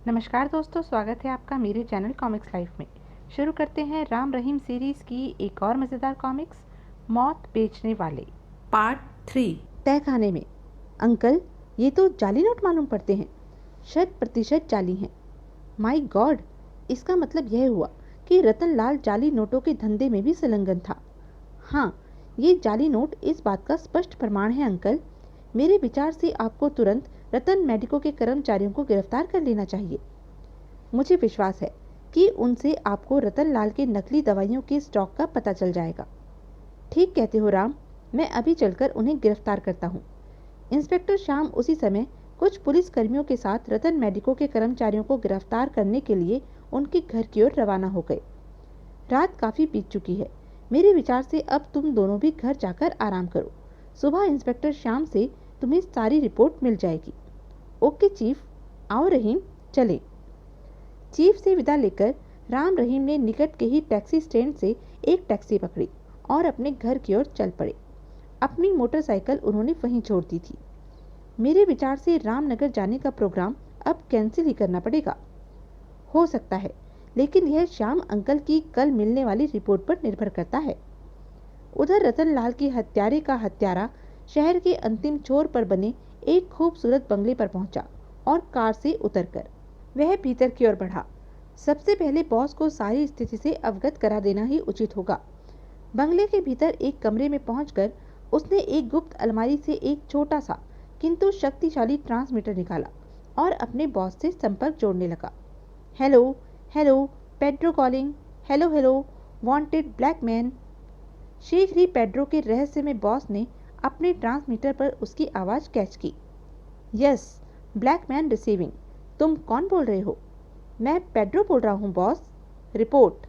नमस्कार दोस्तों, स्वागत है आपका मेरे चैनल कॉमिक्स लाइफ में। शुरू करते हैं राम रहीम सीरीज़ की एक और मज़ेदार कॉमिक्स, मौत बेचने वाले पार्ट 3। तहखाने में। अंकल, ये तो जाली नोट मालूम पड़ते हैं, 100% जाली हैं। माय गॉड, इसका मतलब यह हुआ कि रतनलाल जाली नोटों के धंधे में भी संलग्न था। हाँ, ये जाली नोट इस बात का स्पष्ट प्रमाण है अंकल। मेरे विचार से आपको तुरंत रतन मेडिको के कर्मचारियों को गिरफ्तार कर लेना चाहिए। मुझे विश्वास है कि उनसे आपको रतनलाल के नकली दवाइयों के स्टॉक का पता चल जाएगा। ठीक कहते हो राम, मैं अभी चलकर उन्हें गिरफ्तार करता हूँ। इंस्पेक्टर श्याम उसी समय कुछ पुलिस कर्मियों के साथ रतन मेडिको के कर्मचारियों को गिरफ्तार करने के लिए उनके घर की ओर रवाना हो गए। रात काफी बीत चुकी है। मेरे विचार से अब तुम दोनों भी घर जाकर आराम करो। सुबह इंस्पेक्टर श्याम से तुम्हें सारी रिपोर्ट मिल जाएगी। ओके चीफ, आओ रहीम, चले। चीफ से विदा लेकर राम रहीम ने निकट के ही टैक्सी स्टैंड से एक टैक्सी पकड़ी और अपने घर की ओर चल पड़े। अपनी मोटरसाइकिल उन्होंने वहीं छोड़ दी थी। मेरे विचार से रामनगर जाने का प्रोग्राम अब कैंसिल ही करना पड़ेगा। हो सकता है, लेकिन यह श्याम अंकल की कल मिलने वाली रिपोर्ट पर निर्भर करता है। उधर रतनलाल की हत्यारे का हत्यारा शहर के अंतिम छोर पर बने एक खूबसूरत बंगले पर पहुंचा और कार से उतरकर वह भीतर की ओर बढ़ा। सबसे पहले बॉस को सारी स्थिति से अवगत करा देना ही उचित होगा। बंगले के भीतर एक कमरे में पहुंचकर उसने एक गुप्त अलमारी से एक छोटा सा किंतु शक्तिशाली ट्रांसमीटर निकाला और अपने बॉस से संपर्क जोड़ने लगा। Hello hello, Pedro calling. Hello hello, wanted black man. शीघ्र ही पेड्रो के रहस्यमय बॉस ने अपने ट्रांसमीटर पर उसकी आवाज कैच की। Yes, black man receiving. तुम कौन बोल रहे हो? मैं पेड्रो बोल रहा हूँ बॉस। रिपोर्ट।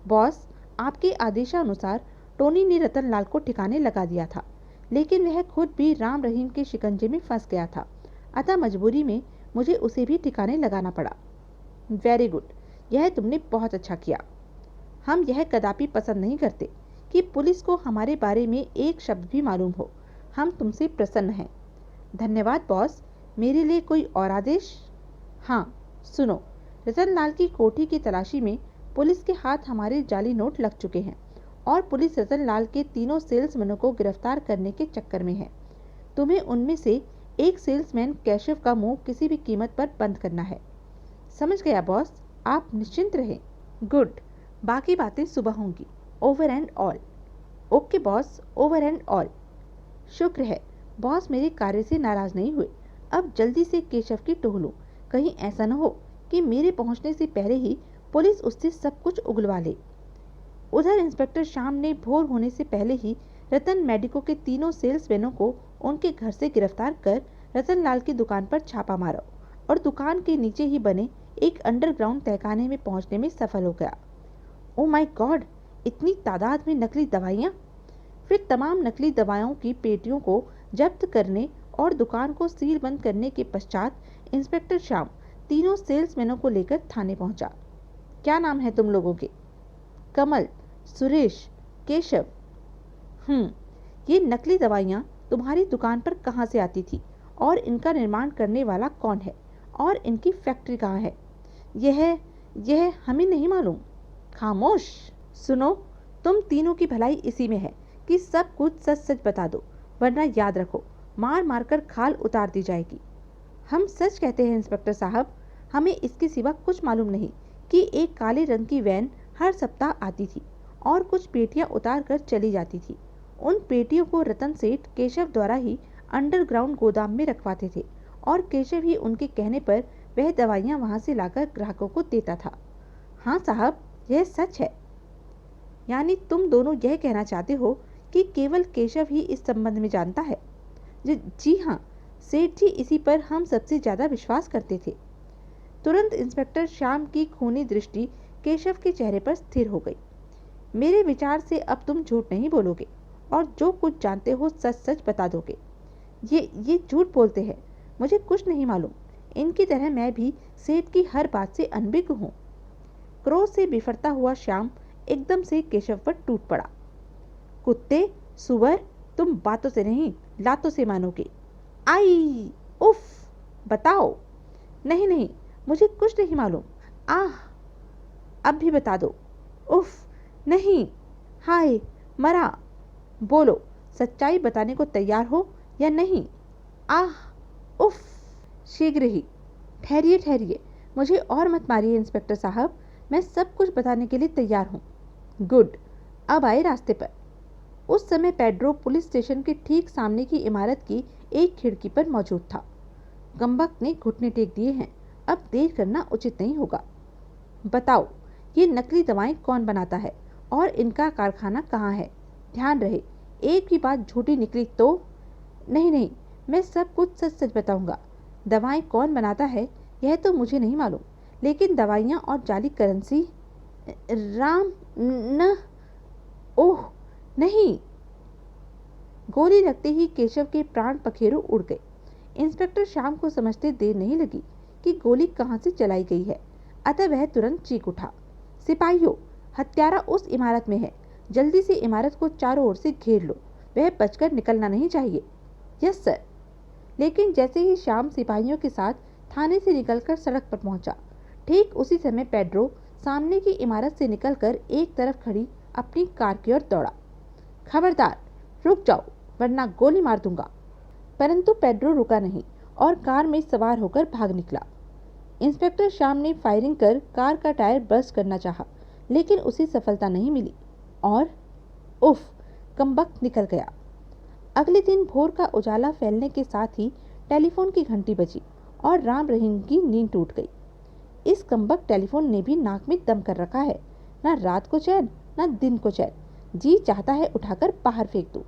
बॉस, आपके आदेशानुसार टोनी ने रतनलाल को ठिकाने लगा दिया था, लेकिन वह खुद भी राम रहीम के शिकंजे में फंस गया था, अतः मजबूरी में मुझे उसे भी ठिकाने लगाना पड़ा। वेरी गुड, यह तुमने बहुत अच्छा किया। हम यह कदापि पसंद नहीं करते कि पुलिस को हमारे बारे में एक शब्द भी मालूम हो। हम तुमसे प्रसन्न हैं। धन्यवाद बॉस। मेरे लिए कोई और आदेश? हाँ, सुनो, रतनलाल की कोठी की तलाशी में पुलिस के हाथ हमारे जाली नोट लग चुके हैं और पुलिस रतनलाल के तीनों सेल्समैनों को गिरफ्तार करने के चक्कर में है। तुम्हें उनमें से एक सेल्समैन केशव का मुंह किसी भी कीमत पर बंद करना है। समझ गया बॉस, आप निश्चिंत रहें। गुड, बाकी बातें सुबह होंगी। Over and all. Okay boss, over and all. शुक्र है बॉस मेरे कार्य से नाराज नहीं हुए। अब जल्दी से केशव की टोह लूं, कहीं ऐसा न हो कि मेरे पहुंचने से पहले ही पुलिस उससे सब कुछ उगलवा ले। उधर इंस्पेक्टर श्याम ने भोर होने से पहले ही रतन मेडिको के तीनों सेल्समैनों को उनके घर से गिरफ्तार कर रतनलाल की दुकान पर छापा मारा और दुकान के नीचे ही बने एक अंडरग्राउंड तहखाने में पहुंचने में सफल हो गया। ओ माय गॉड, इतनी तादाद में नकली दवाइयाँ! फिर तमाम नकली दवाओं की पेटियों को जब्त करने और दुकान को सील बंद करने के पश्चात इंस्पेक्टर श्याम तीनों सेल्समैनों को लेकर थाने पहुंचा। क्या नाम है तुम लोगों के? कमल, सुरेश, केशव। ये नकली दवाइयाँ तुम्हारी दुकान पर कहाँ से आती थी और इनका निर्माण करने वाला कौन है और इनकी फैक्ट्री कहाँ है? यह हमें नहीं मालूम। खामोश। सुनो, तुम तीनों की भलाई इसी में है कि सब कुछ सच सच बता दो, वरना याद रखो मार मार कर खाल उतार दी जाएगी। हम सच कहते हैं इंस्पेक्टर साहब, हमें इसके सिवा कुछ मालूम नहीं कि एक काले रंग की वैन हर सप्ताह आती थी और कुछ पेटियां उतार कर चली जाती थी। उन पेटियों को रतन सेठ केशव द्वारा ही अंडरग्राउंड गोदाम में रखवाते थे और केशव ही उनके कहने पर वह दवाइयां वहां से लाकर ग्राहकों को देता था। हाँ साहब, यह सच है। यानी तुम दोनों यह कहना चाहते हो कि केवल केशव ही इस संबंध में जानता है? जी हाँ, सेठ जी इसी पर हम सबसे ज्यादा विश्वास करते थे। तुरंत इंस्पेक्टर श्याम की खूनी दृष्टि केशव के चेहरे पर स्थिर हो गई। मेरे विचार से अब तुम झूठ नहीं बोलोगे और जो कुछ जानते हो सच सच बता दोगे। ये झूठ बोलते हैं, मुझे कुछ नहीं मालूम। इनकी तरह मैं भी सेठ की हर बात से अनभिज्ञ हूँ। क्रोध से बिफरता हुआ श्याम एकदम से केशव पर टूट पड़ा। कुत्ते, सुअर, तुम बातों से नहीं लातों से मानोगे। आई उफ, बताओ। नहीं नहीं, मुझे कुछ नहीं मालूम। आह, अब भी बता दो। उफ, नहीं, हाय, मरा। बोलो, सच्चाई बताने को तैयार हो या नहीं? आह, उफ। शीघ्र ही। ठहरिए ठहरिए, मुझे और मत मारिए इंस्पेक्टर साहब, मैं सब कुछ बताने के लिए तैयार हूँ। गुड, अब आए रास्ते पर। उस समय पेड्रो पुलिस स्टेशन के ठीक सामने की इमारत की एक खिड़की पर मौजूद था। कमबख्त ने घुटने टेक दिए हैं, अब देर करना उचित नहीं होगा। बताओ, ये नकली दवाएं कौन बनाता है और इनका कारखाना कहाँ है? ध्यान रहे, एक भी बात झूठी निकली तो। नहीं नहीं, मैं सब कुछ सच सच बताऊंगा। दवाएं कौन बनाता है यह तो मुझे नहीं मालूम, लेकिन दवाइयाँ और जाली करेंसी। राम न ओह नहीं। गोली लगते ही केशव के प्राण पखेरु उड़ गए। इंस्पेक्टर श्याम को समझते देर नहीं लगी कि गोली कहाँ से चलाई गई है, अतः वह तुरंत चीख उठा, सिपाहियों, हत्यारा उस इमारत में है, जल्दी से इमारत को चारों ओर से घेर लो, वह बचकर निकलना नहीं चाहिए। Yes sir. लेकिन जैसे ही श्याम सिपाहियों के साथ थाने से निकलकर सड़क पर पहुंचा, ठीक उसी समय पेड्रो सामने की इमारत से निकलकर एक तरफ खड़ी अपनी कार की ओर दौड़ा। खबरदार, रुक जाओ वरना गोली मार दूंगा। परंतु पेड्रो रुका नहीं और कार में सवार होकर भाग निकला। इंस्पेक्टर श्याम ने फायरिंग कर कार का टायर बर्स्ट करना चाहा, लेकिन उसे सफलता नहीं मिली और उफ, कमबख्त निकल गया। अगले दिन भोर का उजाला फैलने के साथ ही टेलीफोन की घंटी बजी और राम रहीम की नींद टूट गई। इस कमबख्त टेलीफोन ने भी नाक में दम कर रखा है, ना रात को चैन ना दिन को चैन। जी चाहता है उठाकर बाहर फेंक दूं।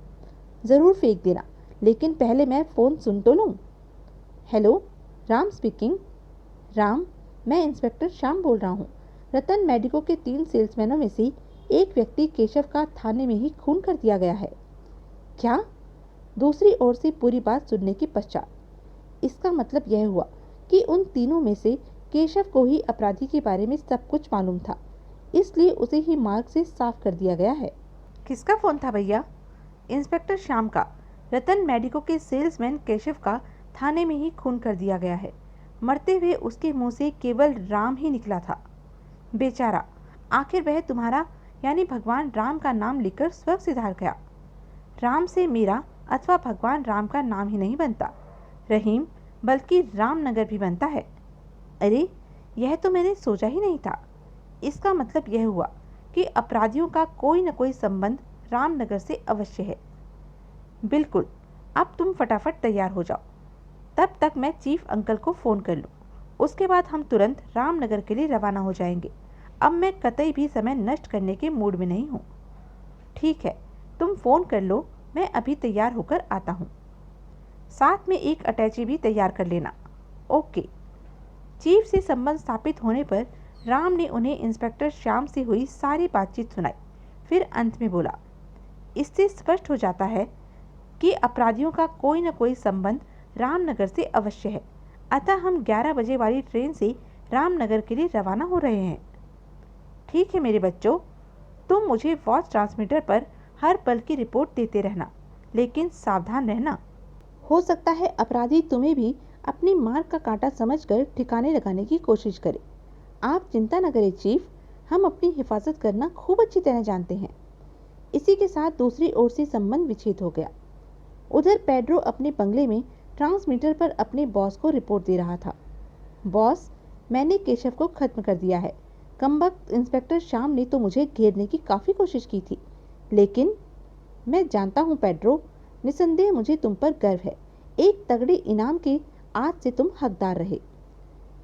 जरूर फेंक देना, लेकिन पहले मैं फोन सुन तो लूं। Hello, Ram speaking. राम, मैं इंस्पेक्टर श्याम बोल रहा हूँ। रतन मेडिको के 3 सेल्समैनों में से एक व्यक्ति केशव का थाने में ही खून कर दिया गया है। क्या? दूसरी ओर से पूरी बात सुनने के पश्चात इसका मतलब यह हुआ कि उन तीनों में से केशव को ही अपराधी के बारे में सब कुछ मालूम था, इसलिए उसे ही मार्ग से साफ कर दिया गया है। किसका फोन था भैया? इंस्पेक्टर श्याम का। रतन मेडिको के सेल्समैन केशव का थाने में ही खून कर दिया गया है। मरते हुए उसके मुंह से केवल राम ही निकला था। बेचारा, आखिर वह तुम्हारा यानी भगवान राम का नाम लिखकर स्वर्ग सिधार गया। राम से मेरा अथवा भगवान राम का नाम ही नहीं बनता रहीम, बल्कि रामनगर भी बनता है। अरे, यह तो मैंने सोचा ही नहीं था। इसका मतलब यह हुआ कि अपराधियों का कोई न कोई संबंध रामनगर से अवश्य है। बिल्कुल, अब तुम फटाफट तैयार हो जाओ, तब तक मैं चीफ अंकल को फ़ोन कर लूँ। उसके बाद हम तुरंत रामनगर के लिए रवाना हो जाएंगे। अब मैं कतई भी समय नष्ट करने के मूड में नहीं हूँ। ठीक है, तुम फ़ोन कर लो, मैं अभी तैयार होकर आता हूँ। साथ में एक अटैची भी तैयार कर लेना। ओके। चीफ से संबंध स्थापित होने पर राम ने उन्हें इंस्पेक्टर श्याम से हुई सारी बातचीत सुनाई। फिर अंत में बोला, इससे स्पष्ट हो जाता है कि अपराधियों का कोई न कोई संबंध रामनगर से अवश्य है, अतः हम 11 बजे वाली ट्रेन से रामनगर के लिए रवाना हो रहे हैं। ठीक है मेरे बच्चों, तुम मुझे वॉच ट्रांसमीटर पर हर पल की रिपोर्ट देते रहना, लेकिन सावधान रहना। हो सकता है अपराधी तुम्हें भी अपनी मार का कांटा समझकर ठिकाने लगाने की कोशिश करे। आप चिंता न करें चीफ, हम अपनी हिफाजत करना खूब अच्छी तरह जानते हैं। इसी के साथ दूसरी ओर से संबंध विच्छेद हो गया। उधर पेड्रो अपने बंगले में ट्रांसमीटर पर अपने बॉस को रिपोर्ट दे रहा था। बॉस, मैंने केशव को खत्म कर दिया है। कमबख्त इंस्पेक्टर श्याम ने तो मुझे घेरने की काफ़ी कोशिश की थी, लेकिन मैं जानता हूँ पेड्रो, निसंदेह मुझे तुम पर गर्व है। एक तगड़े इनाम के आज से तुम हकदार रहे।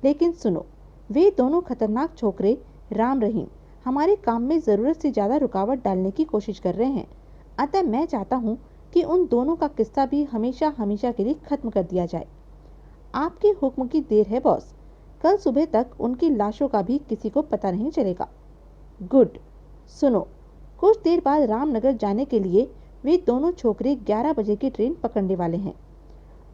लेकिन सुनो, वे दोनों खतरनाक छोकरे राम रहीम हमारे काम में ज़रूरत से ज़्यादा रुकावट डालने की कोशिश कर रहे हैं, अतः मैं चाहता हूँ कि उन दोनों का किस्सा भी हमेशा हमेशा के लिए खत्म कर दिया जाए। आपके हुक्म की देर है बॉस, कल सुबह तक उनकी लाशों का भी किसी को पता नहीं चलेगा। गुड। सुनो, कुछ देर बाद रामनगर जाने के लिए वे दोनों छोकरे 11 बजे की ट्रेन पकड़ने वाले हैं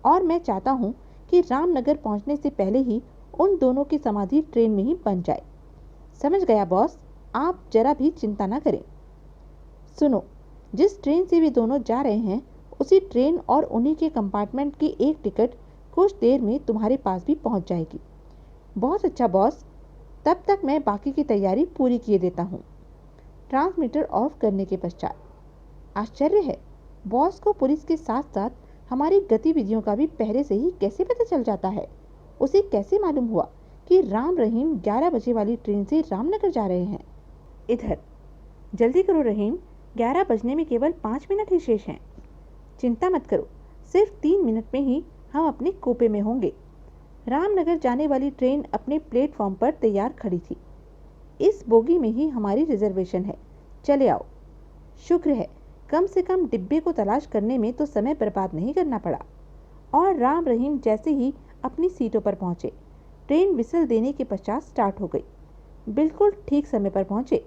और मैं चाहता हूँ कि रामनगर पहुँचने से पहले ही उन दोनों की समाधि ट्रेन में ही बन जाए। समझ गया बॉस, आप जरा भी चिंता न करें। सुनो, जिस ट्रेन से वे दोनों जा रहे हैं उसी ट्रेन और उन्हीं के कंपार्टमेंट की एक टिकट कुछ देर में तुम्हारे पास भी पहुंच जाएगी। बहुत अच्छा बॉस, तब तक मैं बाकी की तैयारी पूरी किए देता हूँ। ट्रांसमीटर ऑफ करने के पश्चात आश्चर्य है, बॉस को पुलिस के साथ साथ हमारी गतिविधियों का भी पहले से ही कैसे पता चल जाता है? उसे कैसे मालूम हुआ कि राम रहीम 11 बजे वाली ट्रेन से रामनगर जा रहे हैं? इधर जल्दी करो रहीम, 11 बजने में केवल 5 मिनट ही शेष हैं। चिंता मत करो, सिर्फ 3 मिनट में ही हम अपने कूपे में होंगे। रामनगर जाने वाली ट्रेन अपने प्लेटफॉर्म पर तैयार खड़ी थी। इस बोगी में ही हमारी रिजर्वेशन है, चले आओ। शुक्र है, कम से कम डिब्बे को तलाश करने में तो समय बर्बाद नहीं करना पड़ा। और राम रहीम जैसे ही अपनी सीटों पर पहुंचे, ट्रेन विसल देने के पश्चात स्टार्ट हो गई। बिल्कुल ठीक समय पर पहुंचे।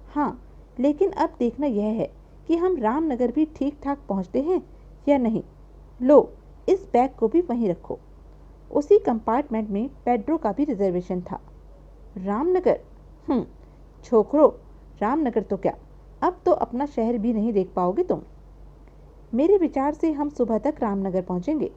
हाँ, लेकिन अब देखना यह है कि हम रामनगर भी ठीक ठाक पहुंचते हैं या नहीं। लो, इस बैग को भी वहीं रखो। उसी कंपार्टमेंट में पेड्रो का भी रिजर्वेशन था। रामनगर, छोकरो, रामनगर तो क्या, अब तो अपना शहर भी नहीं देख पाओगे तुम। मेरे विचार से हम सुबह तक रामनगर पहुंचेंगे।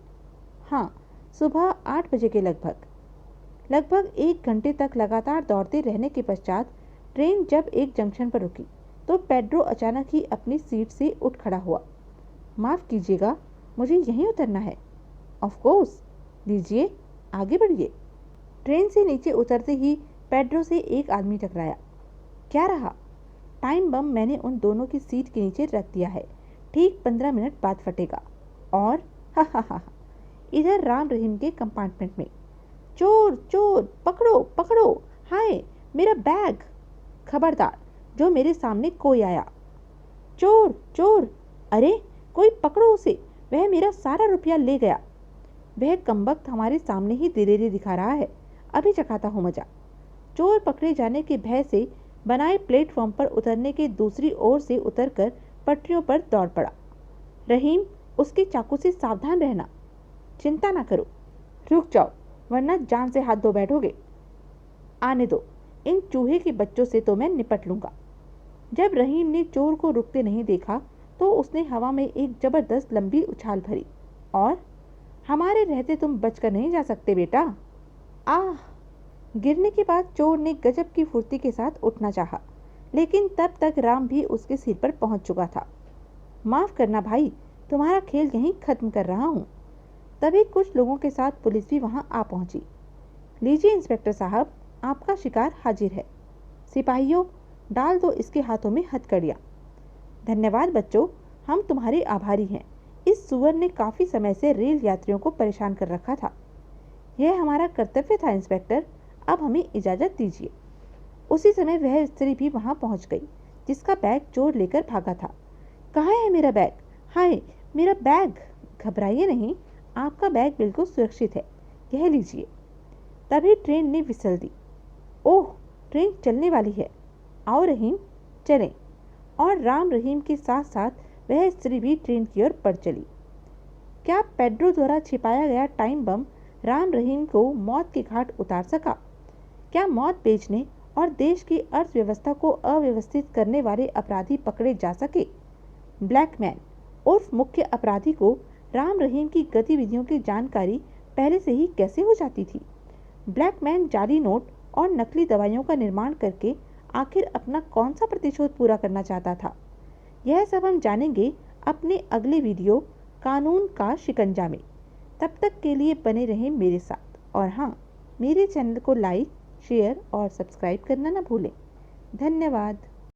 हाँ, सुबह 8 बजे के लगभग 1 घंटे तक लगातार दौड़ते रहने के पश्चात ट्रेन जब एक जंक्शन पर रुकी तो पेड्रो अचानक ही अपनी सीट से उठ खड़ा हुआ। माफ़ कीजिएगा, मुझे यहीं उतरना है। ऑफ कोर्स, लीजिए, आगे बढ़िए। ट्रेन से नीचे उतरते ही पेड्रो से एक आदमी टकराया। क्या रहा? टाइम बम मैंने उन दोनों की सीट के नीचे रख दिया है, ठीक 15 मिनट बाद फटेगा। और हा हा हा, इधर राम रहीम के कंपार्टमेंट में, चोर चोर, पकड़ो पकड़ो, हाय मेरा बैग। खबरदार, जो मेरे सामने कोई आया। चोर चोर, अरे कोई पकड़ो उसे, वह मेरा सारा रुपया ले गया। वह कमबख्त हमारे सामने ही दिलेरी दिखा रहा है, अभी चखाता हूँ मजा। चोर पकड़े जाने के भय से बनाए प्लेटफॉर्म पर उतरने के दूसरी ओर से उतरकर पटरियों पर दौड़ पड़ा। रहीम, उसके चाकू से सावधान रहना। चिंता ना करो, रुक जाओ वरना जान से हाथ धो बैठोगे। आने दो, इन चूहे के बच्चों से तो मैं निपट लूंगा। जब रहीम ने चोर को रुकते नहीं देखा तो उसने हवा में एक जबरदस्त लंबी उछाल भरी और हमारे रहते तुम बचकर नहीं जा सकते बेटा। आह! गिरने के बाद चोर ने गजब की फुर्ती के साथ उठना चाहा, लेकिन तब तक राम भी उसके सिर पर पहुंच चुका था। माफ करना भाई, तुम्हारा खेल यहीं खत्म कर रहा हूं। तभी कुछ लोगों के साथ पुलिस भी वहां आ पहुंची। लीजिए इंस्पेक्टर साहब, आपका शिकार हाजिर है। सिपाहियों, डाल दो इसके हाथों में हथकड़ियाँ। धन्यवाद बच्चों, हम तुम्हारे आभारी हैं। इस सुअर ने काफी समय से रेल यात्रियों को परेशान कर रखा था। यह हमारा कर्तव्य था इंस्पेक्टर, अब हमें इजाजत दीजिए। उसी समय वह स्त्री भी वहां पहुंच गई जिसका बैग चोर लेकर भागा था। कहाँ है मेरा बैग? हाय मेरा बैग! घबराइए नहीं, आपका बैग बिल्कुल सुरक्षित है, यह लीजिए। तभी ट्रेन ने विसल दी। ओह, ट्रेन चलने वाली है, आओ रहीम चलें। और राम रहीम के साथ साथ वह स्त्री भी ट्रेन की ओर बढ़ चली। क्या पेड्रो द्वारा छिपाया गया टाइम बम राम रहीम को मौत के घाट उतार सका? क्या मौत बेचने और देश की अर्थव्यवस्था को अव्यवस्थित करने वाले अपराधी पकड़े जा सके? ब्लैकमैन उर्फ मुख्य अपराधी को राम रहीम की गतिविधियों की जानकारी पहले से ही कैसे हो जाती थी? ब्लैकमैन जाली नोट और नकली दवाइयों का निर्माण करके आखिर अपना कौन सा प्रतिशोध पूरा करना चाहता था? यह सब हम जानेंगे अपने अगले वीडियो कानून का शिकंजा में। तब तक के लिए बने रहें मेरे साथ और हाँ, मेरे चैनल को लाइक, शेयर और सब्सक्राइब करना न भूलें। धन्यवाद।